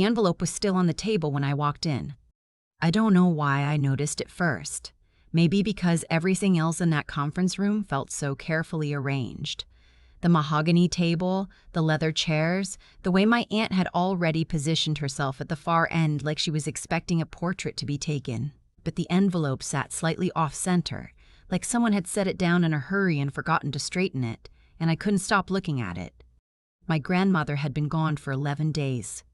The envelope was still on the table when I walked in. I don't know why I noticed it first. Maybe because everything else in that conference room felt so carefully arranged. The mahogany table, the leather chairs, the way my aunt had already positioned herself at the far end like she was expecting a portrait to be taken. But the envelope sat slightly off-center, like someone had set it down in a hurry and forgotten to straighten it, and I couldn't stop looking at it. My grandmother had been gone for 11 days.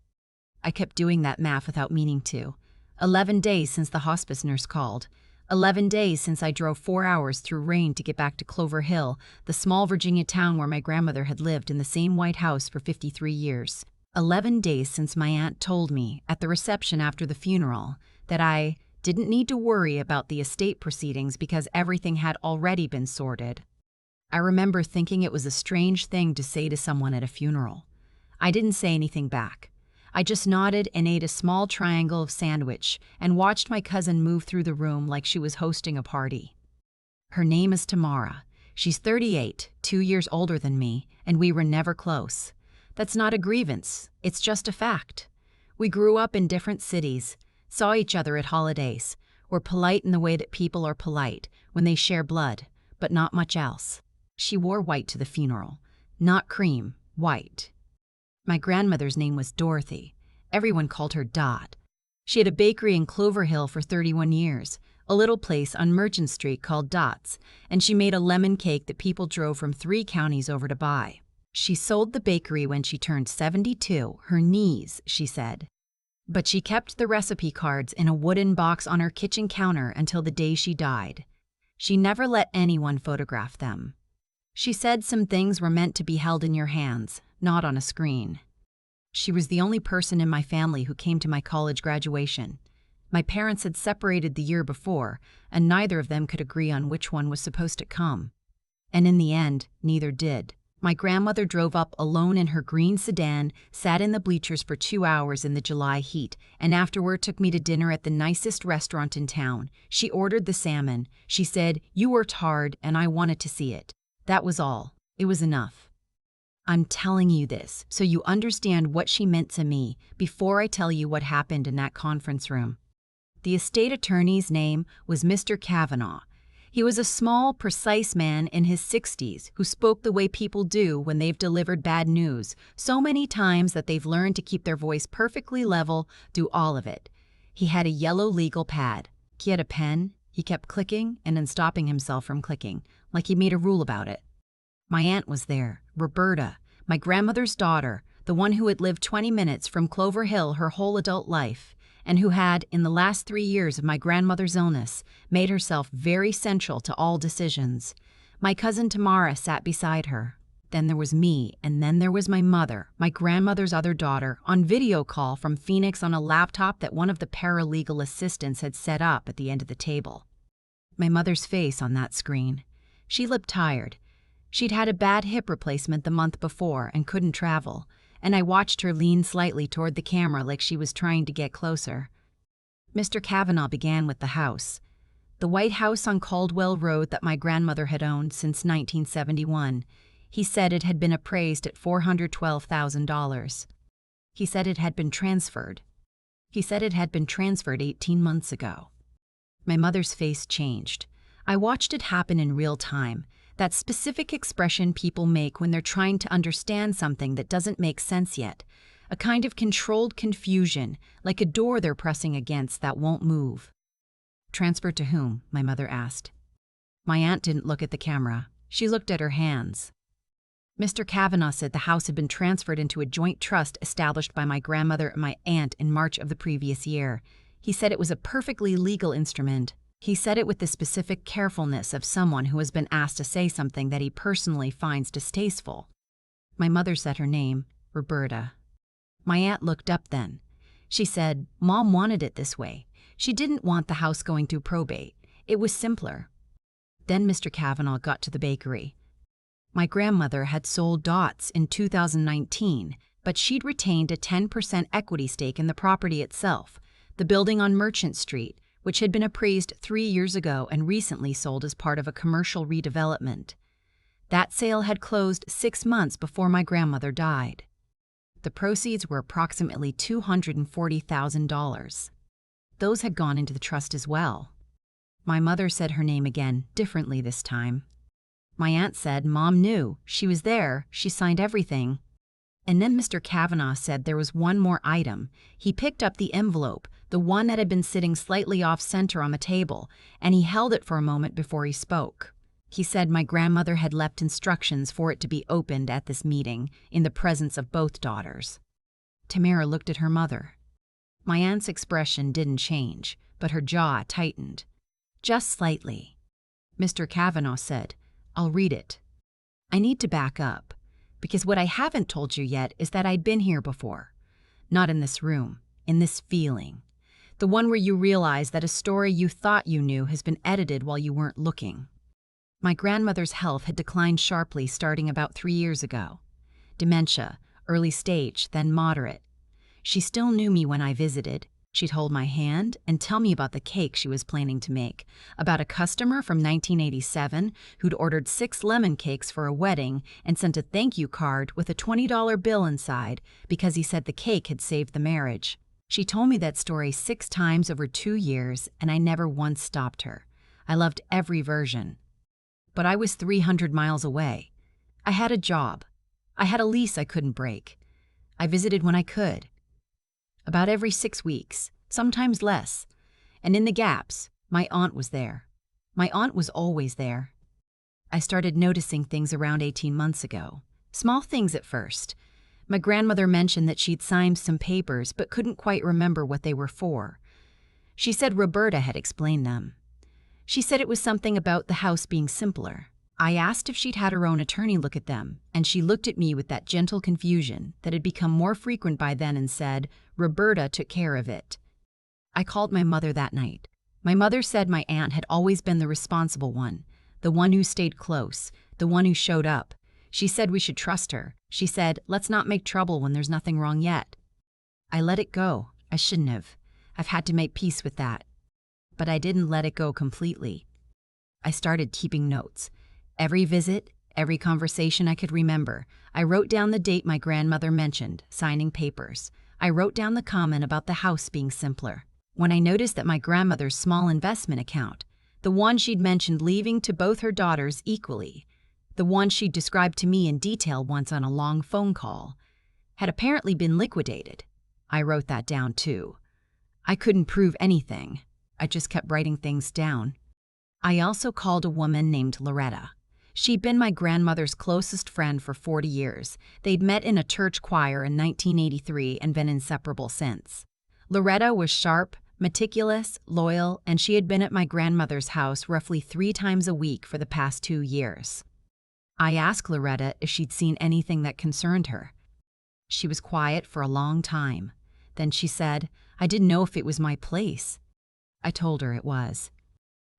I kept doing that math without meaning to. 11 days since the hospice nurse called. 11 days since I drove 4 hours through rain to get back to Clover Hill, the small Virginia town where my grandmother had lived in the same white house for 53 years. 11 days since my aunt told me, at the reception after the funeral, that I didn't need to worry about the estate proceedings because everything had already been sorted. I remember thinking it was a strange thing to say to someone at a funeral. I didn't say anything back. I just nodded and ate a small triangle of sandwich and watched my cousin move through the room like she was hosting a party. Her name is Tamara. She's 38, 2 years older than me, and we were never close. That's not a grievance, it's just a fact. We grew up in different cities, saw each other at holidays, were polite in the way that people are polite when they share blood, but not much else. She wore white to the funeral, not cream, white. My grandmother's name was Dorothy. Everyone called her Dot. She had a bakery in Clover Hill for 31 years, a little place on Merchant Street called Dot's, and she made a lemon cake that people drove from 3 counties over to buy. She sold the bakery when she turned 72, her knees, she said. But she kept the recipe cards in a wooden box on her kitchen counter until the day she died. She never let anyone photograph them. She said some things were meant to be held in your hands, not on a screen. She was the only person in my family who came to my college graduation. My parents had separated the year before, and neither of them could agree on which one was supposed to come. And in the end, neither did. My grandmother drove up alone in her green sedan, sat in the bleachers for 2 hours in the July heat, and afterward took me to dinner at the nicest restaurant in town. She ordered the salmon. She said, "You worked hard, and I wanted to see it." That was all. It was enough. I'm telling you this so you understand what she meant to me before I tell you what happened in that conference room. The estate attorney's name was Mr. Kavanaugh. He was a small, precise man in his 60s who spoke the way people do when they've delivered bad news so many times that they've learned to keep their voice perfectly level through all of it. He had a yellow legal pad. He had a pen. He kept clicking and then stopping himself from clicking, like he made a rule about it. My aunt was there, Roberta, my grandmother's daughter, the one who had lived 20 minutes from Clover Hill her whole adult life, and who had, in the last 3 years of my grandmother's illness, made herself very central to all decisions. My cousin Tamara sat beside her. Then there was me, and then there was my mother, my grandmother's other daughter, on video call from Phoenix on a laptop that one of the paralegal assistants had set up at the end of the table. My mother's face on that screen. She looked tired. She'd had a bad hip replacement the month before and couldn't travel, and I watched her lean slightly toward the camera like she was trying to get closer. Mr. Kavanaugh began with the house. The white house on Caldwell Road that my grandmother had owned since 1971. He said it had been appraised at $412,000. He said it had been transferred. He said it had been transferred 18 months ago. My mother's face changed. I watched it happen in real time. That specific expression people make when they're trying to understand something that doesn't make sense yet. A kind of controlled confusion, like a door they're pressing against that won't move. "Transferred to whom?" my mother asked. My aunt didn't look at the camera. She looked at her hands. Mr. Kavanaugh said the house had been transferred into a joint trust established by my grandmother and my aunt in March of the previous year. He said it was a perfectly legal instrument. He said it with the specific carefulness of someone who has been asked to say something that he personally finds distasteful. My mother said her name, Roberta. My aunt looked up then. She said, "Mom wanted it this way. She didn't want the house going through probate. It was simpler." Then Mr. Kavanaugh got to the bakery. My grandmother had sold Dot's in 2019, but she'd retained a 10% equity stake in the property itself, the building on Merchant Street, which had been appraised 3 years ago and recently sold as part of a commercial redevelopment. That sale had closed 6 months before my grandmother died. The proceeds were approximately $240,000. Those had gone into the trust as well. My mother said her name again, differently this time. My aunt said Mom knew. She was there. She signed everything. And then Mr. Kavanaugh said there was one more item. He picked up the envelope, the one that had been sitting slightly off-center on the table, and he held it for a moment before he spoke. He said my grandmother had left instructions for it to be opened at this meeting, in the presence of both daughters. Tamara looked at her mother. My aunt's expression didn't change, but her jaw tightened. Just slightly. Mr. Kavanaugh said, "I'll read it." I need to back up, because what I haven't told you yet is that I'd been here before. Not in this room, in this feeling. The one where you realize that a story you thought you knew has been edited while you weren't looking. My grandmother's health had declined sharply starting about 3 years ago. Dementia, early stage, then moderate. She still knew me when I visited. She'd hold my hand and tell me about the cake she was planning to make, about a customer from 1987 who'd ordered 6 lemon cakes for a wedding and sent a thank you card with a $20 bill inside because he said the cake had saved the marriage. She told me that story 6 times over 2 years, and I never once stopped her. I loved every version. But I was 300 miles away. I had a job. I had a lease I couldn't break. I visited when I could. About every 6 weeks, sometimes less. And in the gaps, my aunt was there. My aunt was always there. I started noticing things around 18 months ago. Small things at first. My grandmother mentioned that she'd signed some papers but couldn't quite remember what they were for. She said Roberta had explained them. She said it was something about the house being simpler. I asked if she'd had her own attorney look at them, and she looked at me with that gentle confusion that had become more frequent by then and said, Roberta took care of it. I called my mother that night. My mother said my aunt had always been the responsible one, the one who stayed close, the one who showed up. She said we should trust her. She said, let's not make trouble when there's nothing wrong yet. I let it go. I shouldn't have. I've had to make peace with that. But I didn't let it go completely. I started keeping notes. Every visit, every conversation I could remember. I wrote down the date my grandmother mentioned, signing papers. I wrote down the comment about the house being simpler. When I noticed that my grandmother's small investment account, the one she'd mentioned leaving to both her daughters equally, the one she'd described to me in detail once on a long phone call, had apparently been liquidated. I wrote that down too. I couldn't prove anything. I just kept writing things down. I also called a woman named Loretta. She'd been my grandmother's closest friend for 40 years. They'd met in a church choir in 1983 and been inseparable since. Loretta was sharp, meticulous, loyal, and she had been at my grandmother's house roughly 3 times a week for the past 2 years. I asked Loretta if she'd seen anything that concerned her. She was quiet for a long time. Then she said, I didn't know if it was my place. I told her it was.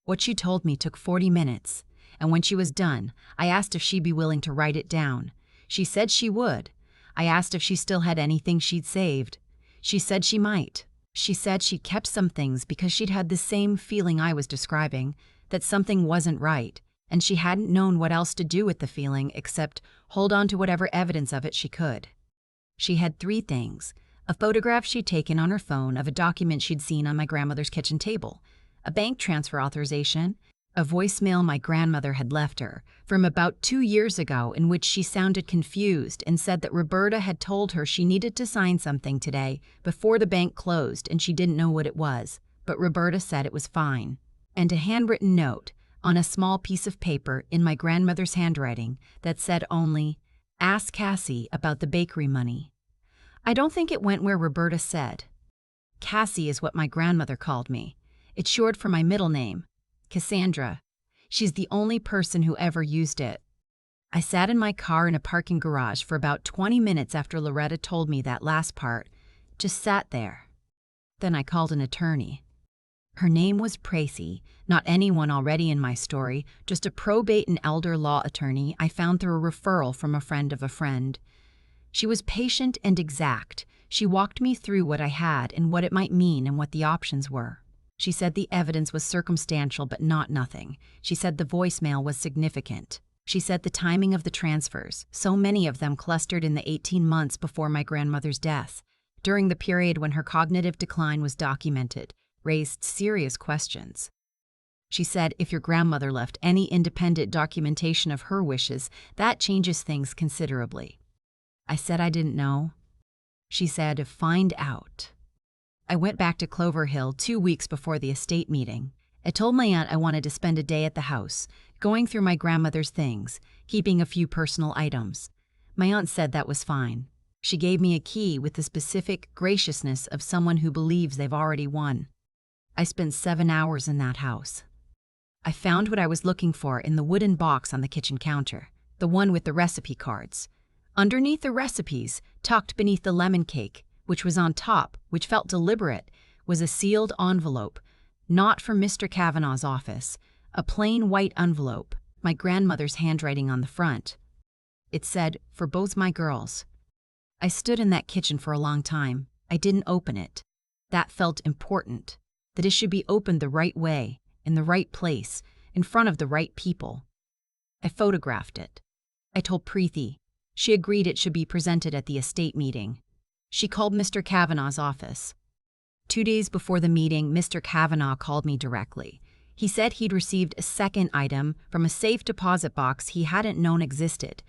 What she told me took 40 minutes, and when she was done, I asked if she'd be willing to write it down. She said she would. I asked if she still had anything she'd saved. She said she might. She said she'd kept some things because she'd had the same feeling I was describing, that something wasn't right, and she hadn't known what else to do with the feeling except hold on to whatever evidence of it she could. She had 3 things: a photograph she'd taken on her phone of a document she'd seen on my grandmother's kitchen table, a bank transfer authorization, a voicemail my grandmother had left her from about 2 years ago in which she sounded confused and said that Roberta had told her she needed to sign something today before the bank closed and she didn't know what it was, but Roberta said it was fine, and a handwritten note on a small piece of paper in my grandmother's handwriting that said only, "Ask Cassie about the bakery money." I don't think it went where Roberta said. Cassie is what my grandmother called me. It's short for my middle name, Cassandra. She's the only person who ever used it. I sat in my car in a parking garage for about 20 minutes after Loretta told me that last part, just sat there. Then I called an attorney. Her name was Pracy, not anyone already in my story, just a probate and elder law attorney I found through a referral from a friend of a friend. She was patient and exact. She walked me through what I had and what it might mean and what the options were. She said the evidence was circumstantial but not nothing. She said the voicemail was significant. She said the timing of the transfers, so many of them clustered in the 18 months before my grandmother's death, during the period when her cognitive decline was documented, raised serious questions. She said if your grandmother left any independent documentation of her wishes, that changes things considerably. I said I didn't know. She said, find out. I went back to Clover Hill 2 weeks before the estate meeting. I told my aunt I wanted to spend a day at the house, going through my grandmother's things, keeping a few personal items. My aunt said that was fine. She gave me a key with the specific graciousness of someone who believes they've already won. I spent 7 hours in that house. I found what I was looking for in the wooden box on the kitchen counter, the one with the recipe cards. Underneath the recipes, tucked beneath the lemon cake, which was on top, which felt deliberate, was a sealed envelope, not from Mr. Kavanaugh's office, a plain white envelope, my grandmother's handwriting on the front. It said, for both my girls. I stood in that kitchen for a long time. I didn't open it. That felt important, that it should be opened the right way, in the right place, in front of the right people. I photographed it. I told Preeti. She agreed it should be presented at the estate meeting. She called Mr. Kavanaugh's office. 2 days before the meeting, Mr. Kavanaugh called me directly. He said he'd received a second item from a safe deposit box he hadn't known existed.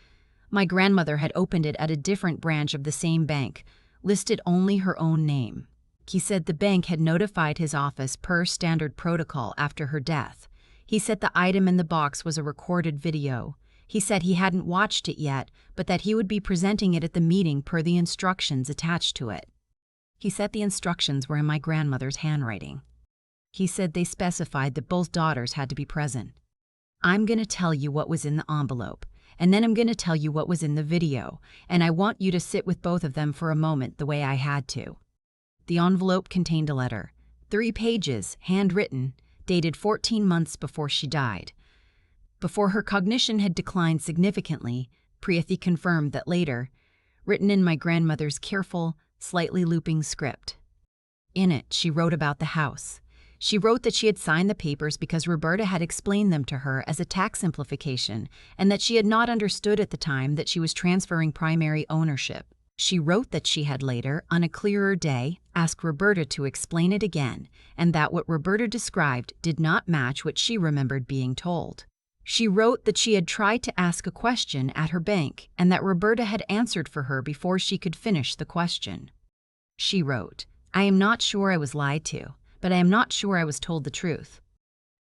My grandmother had opened it at a different branch of the same bank, listed only her own name. He said the bank had notified his office per standard protocol after her death. He said the item in the box was a recorded video. He said he hadn't watched it yet, but that he would be presenting it at the meeting per the instructions attached to it. He said the instructions were in my grandmother's handwriting. He said they specified that both daughters had to be present. I'm going to tell you what was in the envelope, and then I'm going to tell you what was in the video, and I want you to sit with both of them for a moment the way I had to. The envelope contained a letter, 3 pages, handwritten, dated 14 months before she died. Before her cognition had declined significantly, Preeti confirmed that later, written in my grandmother's careful, slightly looping script. In it, she wrote about the house. She wrote that she had signed the papers because Roberta had explained them to her as a tax simplification and that she had not understood at the time that she was transferring primary ownership. She wrote that she had later, on a clearer day, asked Roberta to explain it again and that what Roberta described did not match what she remembered being told. She wrote that she had tried to ask a question at her bank and that Roberta had answered for her before she could finish the question. She wrote, I am not sure I was lied to, but I am not sure I was told the truth.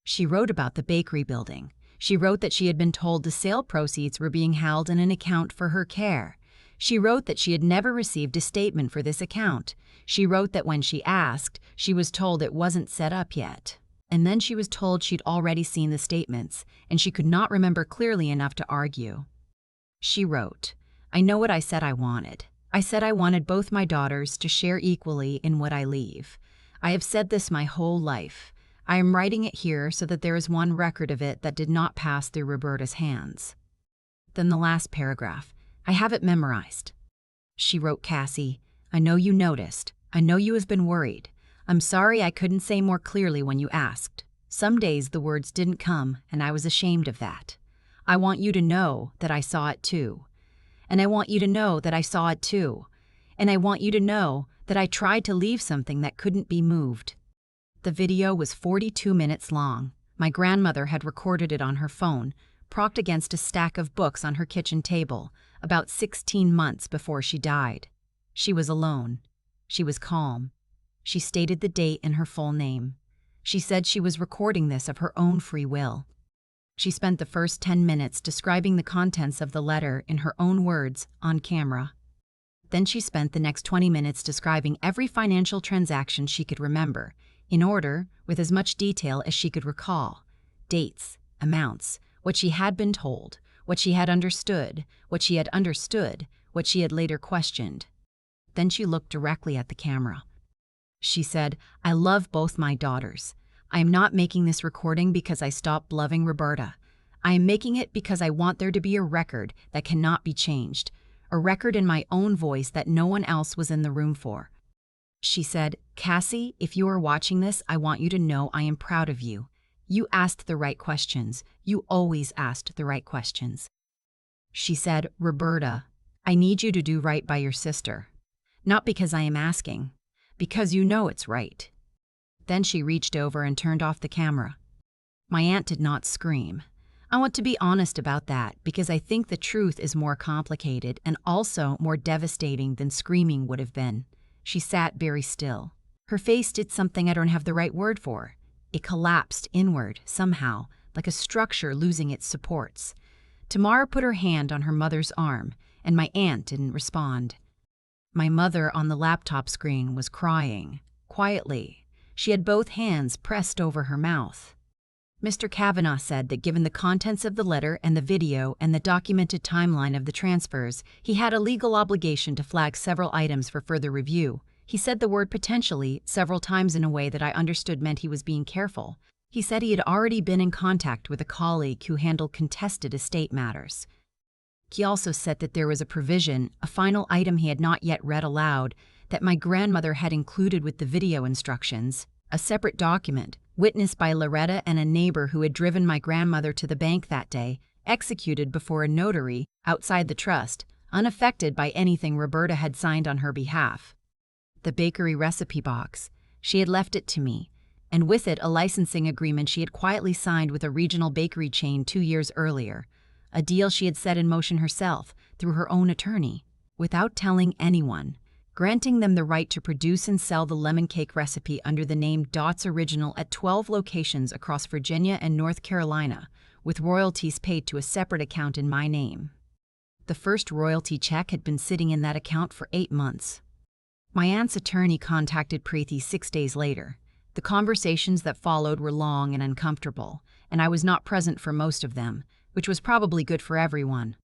She wrote about the bakery building. She wrote that she had been told the sale proceeds were being held in an account for her care. She wrote that she had never received a statement for this account. She wrote that when she asked, she was told it wasn't set up yet. And then she was told she'd already seen the statements, and she could not remember clearly enough to argue. She wrote, I know what I said I wanted. I said I wanted both my daughters to share equally in what I leave. I have said this my whole life. I am writing it here so that there is one record of it that did not pass through Roberta's hands. Then the last paragraph. I have it memorized. She wrote, Cassie, I know you noticed. I know you have been worried. I'm sorry I couldn't say more clearly when you asked. Some days the words didn't come, and I was ashamed of that. I want you to know that I saw it too. And I want you to know that I saw it too. And I want you to know that I tried to leave something that couldn't be moved. The video was 42 minutes long. My grandmother had recorded it on her phone, propped against a stack of books on her kitchen table, about 16 months before she died. She was alone. She was calm. She stated the date and her full name. She said she was recording this of her own free will. She spent the first 10 minutes describing the contents of the letter in her own words on camera. Then she spent the next 20 minutes describing every financial transaction she could remember, in order, with as much detail as she could recall. Dates, amounts, what she had been told, what she had understood, what she had understood, what she had later questioned. Then she looked directly at the camera. She said, I love both my daughters. I am not making this recording because I stopped loving Roberta. I am making it because I want there to be a record that cannot be changed, a record in my own voice that no one else was in the room for. She said, Cassie, if you are watching this, I want you to know I am proud of you. You asked the right questions. You always asked the right questions. She said, Roberta, I need you to do right by your sister. Not because I am asking, because you know it's right. Then she reached over and turned off the camera. My aunt did not scream. I want to be honest about that because I think the truth is more complicated and also more devastating than screaming would have been. She sat very still. Her face did something I don't have the right word for. It collapsed inward, somehow, like a structure losing its supports. Tamara put her hand on her mother's arm, and my aunt didn't respond. My mother on the laptop screen was crying, quietly. She had both hands pressed over her mouth. Mr. Kavanaugh said that given the contents of the letter and the video and the documented timeline of the transfers, he had a legal obligation to flag several items for further review. He said the word potentially several times in a way that I understood meant he was being careful. He said he had already been in contact with a colleague who handled contested estate matters. He also said that there was a provision, a final item he had not yet read aloud, that my grandmother had included with the video instructions, a separate document, witnessed by Loretta and a neighbor who had driven my grandmother to the bank that day, executed before a notary outside the trust, unaffected by anything Roberta had signed on her behalf. The bakery recipe box. She had left it to me, and with it a licensing agreement she had quietly signed with a regional bakery chain 2 years earlier, a deal she had set in motion herself through her own attorney, without telling anyone, granting them the right to produce and sell the lemon cake recipe under the name Dot's Original at 12 locations across Virginia and North Carolina, with royalties paid to a separate account in my name. The first royalty check had been sitting in that account for 8 months. My aunt's attorney contacted Preeti 6 days later. The conversations that followed were long and uncomfortable, and I was not present for most of them, which was probably good for everyone.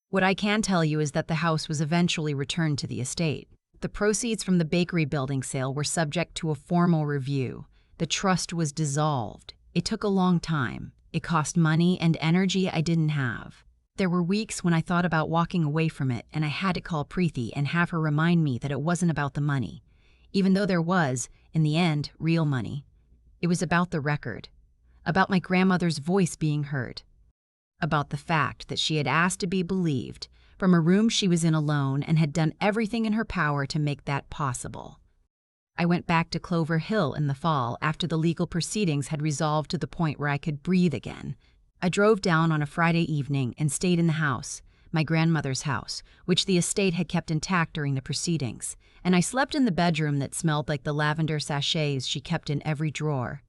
What I can tell you is that the house was eventually returned to the estate. The proceeds from the bakery building sale were subject to a formal review. The trust was dissolved. It took a long time. It cost money and energy I didn't have. There were weeks when I thought about walking away from it, and I had to call Preeti and have her remind me that it wasn't about the money. Even though there was, in the end, real money. It was about the record. About my grandmother's voice being heard. About the fact that she had asked to be believed from a room she was in alone and had done everything in her power to make that possible. I went back to Clover Hill in the fall after the legal proceedings had resolved to the point where I could breathe again. I drove down on a Friday evening and stayed in the house, my grandmother's house, which the estate had kept intact during the proceedings, and I slept in the bedroom that smelled like the lavender sachets she kept in every drawer.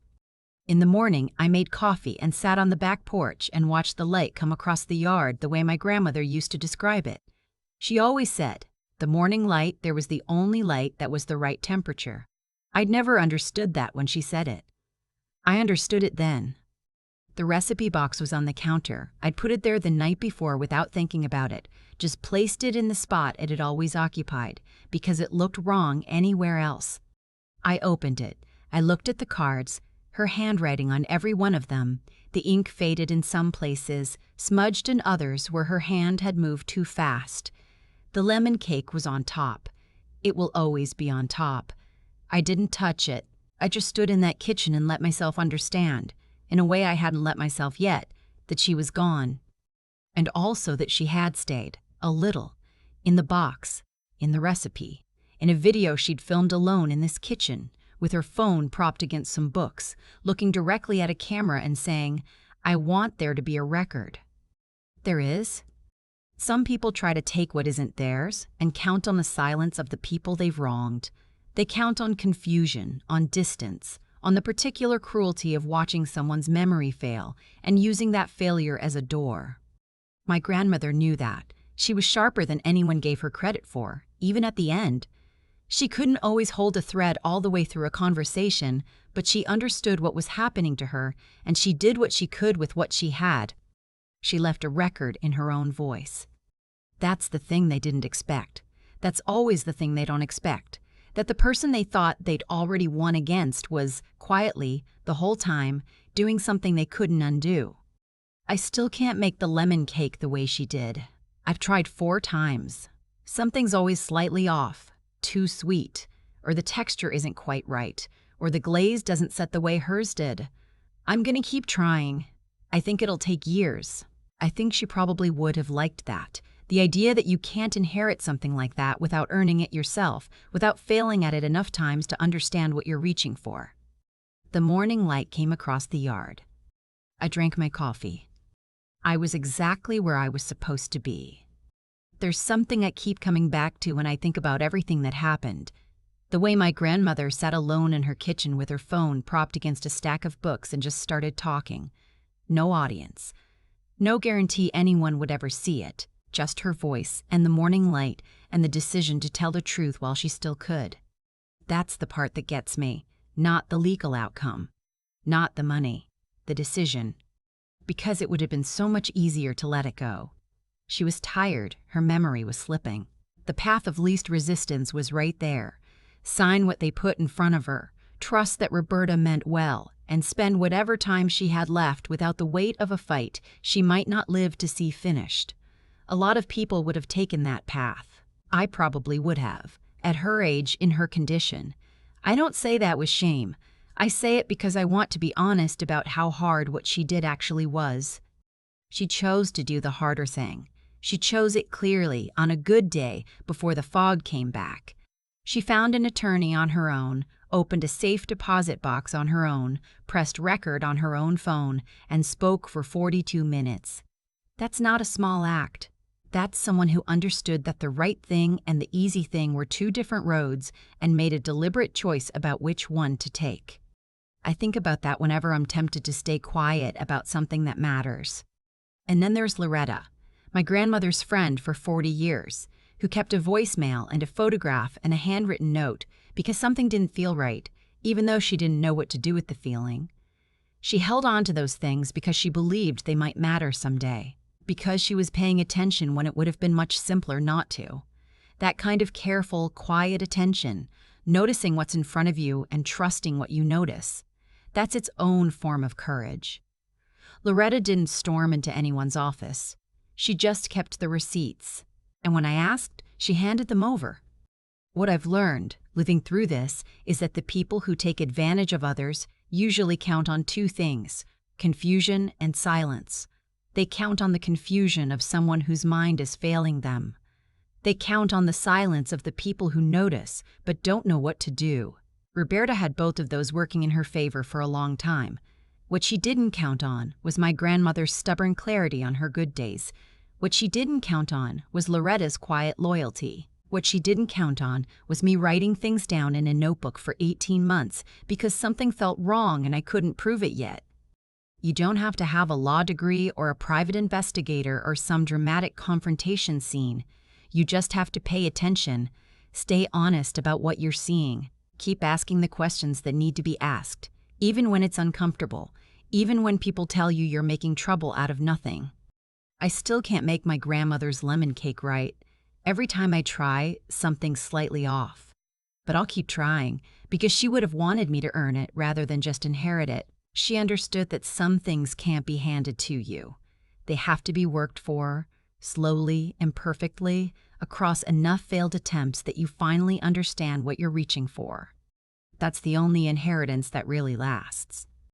In the morning, I made coffee and sat on the back porch and watched the light come across the yard the way my grandmother used to describe it. She always said, the morning light, there was the only light that was the right temperature. I'd never understood that when she said it. I understood it then. The recipe box was on the counter. I'd put it there the night before without thinking about it, just placed it in the spot it had always occupied, because it looked wrong anywhere else. I opened it. I looked at the cards, her handwriting on every one of them, the ink faded in some places, smudged in others where her hand had moved too fast. The lemon cake was on top. It will always be on top. I didn't touch it. I just stood in that kitchen and let myself understand, in a way I hadn't let myself yet, that she was gone. And also that she had stayed, a little, in the box, in the recipe, in a video she'd filmed alone in this kitchen, with her phone propped against some books, looking directly at a camera and saying, I want there to be a record. There is. Some people try to take what isn't theirs and count on the silence of the people they've wronged. They count on confusion, on distance, on the particular cruelty of watching someone's memory fail and using that failure as a door. My grandmother knew that. She was sharper than anyone gave her credit for, even at the end. She couldn't always hold a thread all the way through a conversation, but she understood what was happening to her, and she did what she could with what she had. She left a record in her own voice. That's the thing they didn't expect. That's always the thing they don't expect. That the person they thought they'd already won against was, quietly, the whole time, doing something they couldn't undo. I still can't make the lemon cake the way she did. I've tried 4 times. Something's always slightly off, too sweet, or the texture isn't quite right, or the glaze doesn't set the way hers did. I'm gonna keep trying. I think it'll take years. I think she probably would have liked that. The idea that you can't inherit something like that without earning it yourself, without failing at it enough times to understand what you're reaching for. The morning light came across the yard. I drank my coffee. I was exactly where I was supposed to be. There's something I keep coming back to when I think about everything that happened. The way my grandmother sat alone in her kitchen with her phone propped against a stack of books and just started talking. No audience. No guarantee anyone would ever see it. Just her voice and the morning light and the decision to tell the truth while she still could. That's the part that gets me, not the legal outcome, not the money, the decision. Because it would have been so much easier to let it go. She was tired, her memory was slipping. The path of least resistance was right there. Sign what they put in front of her, trust that Roberta meant well, and spend whatever time she had left without the weight of a fight she might not live to see finished. A lot of people would have taken that path. I probably would have, at her age, in her condition. I don't say that with shame. I say it because I want to be honest about how hard what she did actually was. She chose to do the harder thing. She chose it clearly, on a good day, before the fog came back. She found an attorney on her own, opened a safe deposit box on her own, pressed record on her own phone, and spoke for 42 minutes. That's not a small act. That's someone who understood that the right thing and the easy thing were two different roads and made a deliberate choice about which one to take. I think about that whenever I'm tempted to stay quiet about something that matters. And then there's Loretta, my grandmother's friend for 40 years, who kept a voicemail and a photograph and a handwritten note because something didn't feel right, even though she didn't know what to do with the feeling. She held on to those things because she believed they might matter someday, because she was paying attention when it would have been much simpler not to. That kind of careful, quiet attention, noticing what's in front of you and trusting what you notice. That's its own form of courage. Loretta didn't storm into anyone's office. She just kept the receipts. And when I asked, she handed them over. What I've learned, living through this, is that the people who take advantage of others usually count on two things: confusion and silence. They count on the confusion of someone whose mind is failing them. They count on the silence of the people who notice but don't know what to do. Roberta had both of those working in her favor for a long time. What she didn't count on was my grandmother's stubborn clarity on her good days. What she didn't count on was Loretta's quiet loyalty. What she didn't count on was me writing things down in a notebook for 18 months because something felt wrong and I couldn't prove it yet. You don't have to have a law degree or a private investigator or some dramatic confrontation scene. You just have to pay attention, stay honest about what you're seeing, keep asking the questions that need to be asked, even when it's uncomfortable, even when people tell you you're making trouble out of nothing. I still can't make my grandmother's lemon cake right. Every time I try, something's slightly off. But I'll keep trying, because she would have wanted me to earn it rather than just inherit it. She understood that some things can't be handed to you. They have to be worked for, slowly, imperfectly, across enough failed attempts that you finally understand what you're reaching for. That's the only inheritance that really lasts.